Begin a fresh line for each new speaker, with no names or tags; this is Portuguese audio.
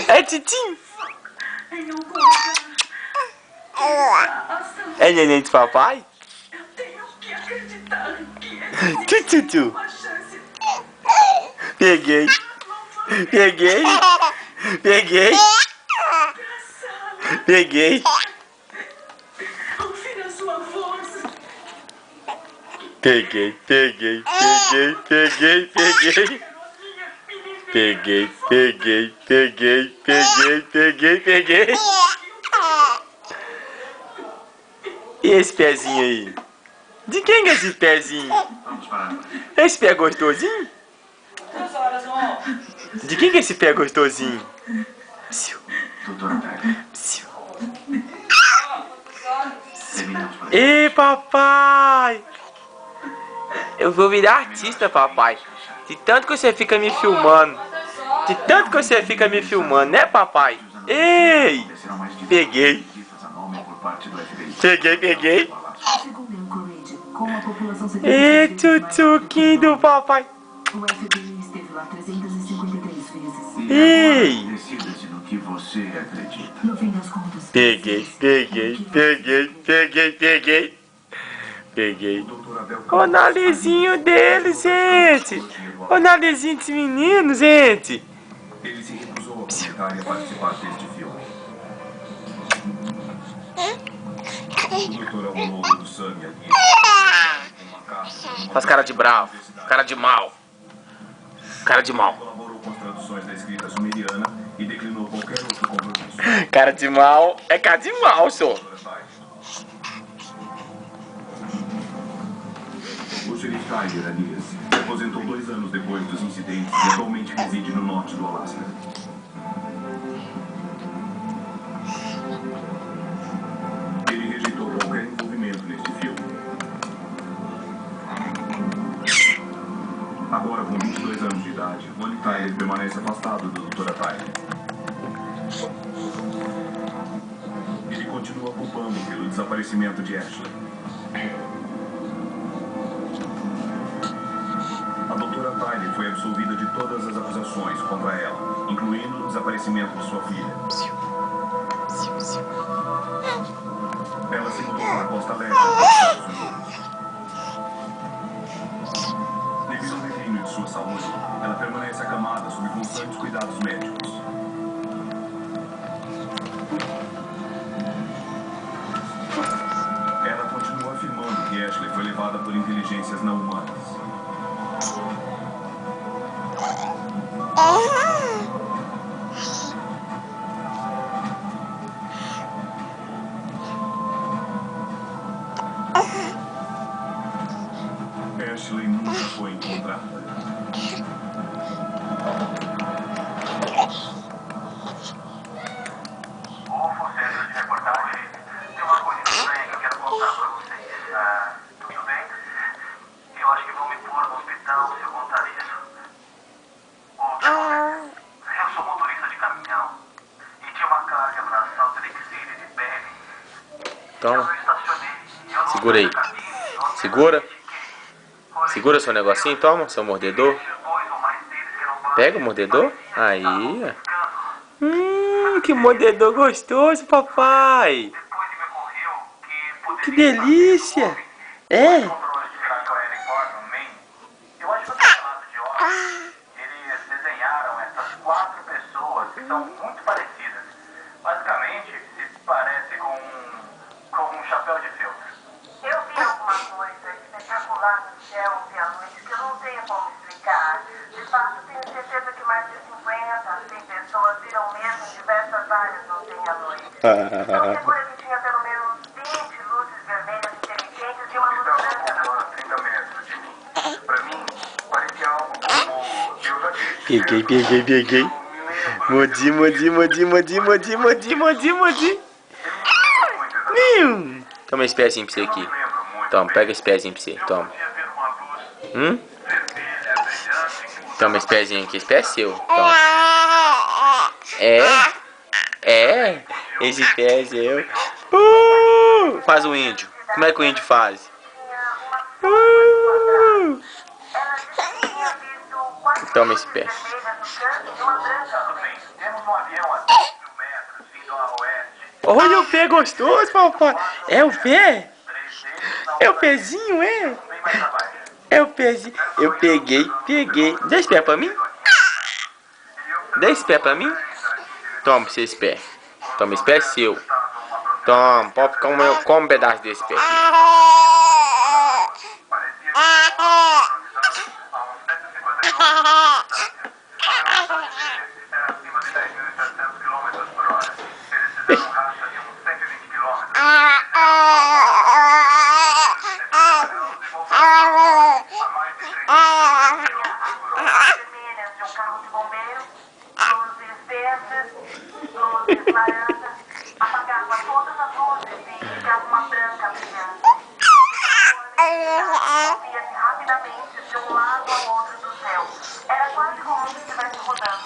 É Titim. É neném de papai? Tchu. Peguei. Peguei. Peguei. Peguei. Peguei. Peguei. Peguei. Peguei. Peguei. Peguei. Peguei. Peguei. Peguei. Peguei. E esse pezinho aí? De quem que é esse pezinho? Esse pé é gostosinho? De quem que é esse pé gostosinho? Psiu. Psiu. Ê, papai! Eu vou virar artista, papai. De tanto que você fica me filmando. De tanto que você fica me filmando, né, papai? Ei! Peguei. Peguei. Ê, tchutchuquinho do papai.
O FBI esteve lá 353 vezes.
Ei!
No que você acredita. No fim das contas.
Peguei. O narizinho dele, gente. O narizinho desse menino, gente.
Ele se recusou a comentar e a participar deste filme. O doutor ao longo do sangue ali.
Faz cara de bravo, cara de mal. Cara de mal.
Colaborou com as traduções da escrita sumeriana e declinou qualquer outro compromisso.
Cara de mal é cara de mal, senhor.
O xerife Tiger Elias se aposentou 2 anos depois dos incidentes e atualmente reside no norte do Alasca. Ele rejeitou qualquer envolvimento neste filme. Agora, com 22 anos de idade, Bonnie Tyler permanece afastado do Dra. Tyler. Ele continua culpando pelo desaparecimento de Ashley. A Dra. Tyler foi absolvida de todas as acusações contra ela, incluindo o desaparecimento de sua filha. Ela se mudou para a Costa Leste dos Estados Unidos. Devido ao declínio de sua saúde, ela permanece acamada sob constantes cuidados médicos. Ela continua afirmando que Ashley foi levada por inteligências não humanas. Ashley nunca foi encontrada.
Ovo, centro de reportagem. Tem uma coisa estranha que eu quero contar pra vocês. Tudo bem? Eu acho que vão me pôr no hospital se eu contar isso. Eu sou motorista de caminhão. E tinha uma carga pra Salt Lake City de Penny.
Toma.
Eu estacionei. Eu não
Segura aí.
sei o caminho, eu
Segura.
fiquei.
Segura seu negocinho, toma, seu mordedor. Pega o mordedor. Aí, ó. Que mordedor gostoso, papai. Que delícia. É.
Eu acho que no campeonato de hoje, eles desenharam essas 4 pessoas que são muito parecidas. Basicamente, se parece com um chapéu de feltro.
Eu vi alguma coisa espetacular no céu ontem à noite que eu não tenho como explicar. De fato, tenho certeza que mais de 50, 100 pessoas viram mesmo em diversas áreas ontem à noite. Estou segura que tinha pelo menos 20 luzes vermelhas inteligentes e uma luz branca.
A 30 metros de mim. Pra mim, parecia algo como Deus aqui.
Peguei. Mordi. Toma esse pezinho pra você aqui. Toma, pega esse pezinho pra você. Toma. Toma esse pezinho aqui. Esse pé é seu. Toma. É. Esse pé é seu. Faz o índio. Como é que o índio faz? Toma esse pé.
Tudo bem. Temos um avião a 3.000 metros vindo a oeste.
Olha o pé gostoso, papai. É o pé?
3 deles não
É o pezinho, é?
bem mais abaixo.
É o pezinho. Eu peguei. Dá esse pé pra mim? Dá esse pé pra mim? Toma esse pé. Toma, esse pé é seu. Toma, pode comer um pedaço desse pé aqui.
Parecia que a uns 150 km.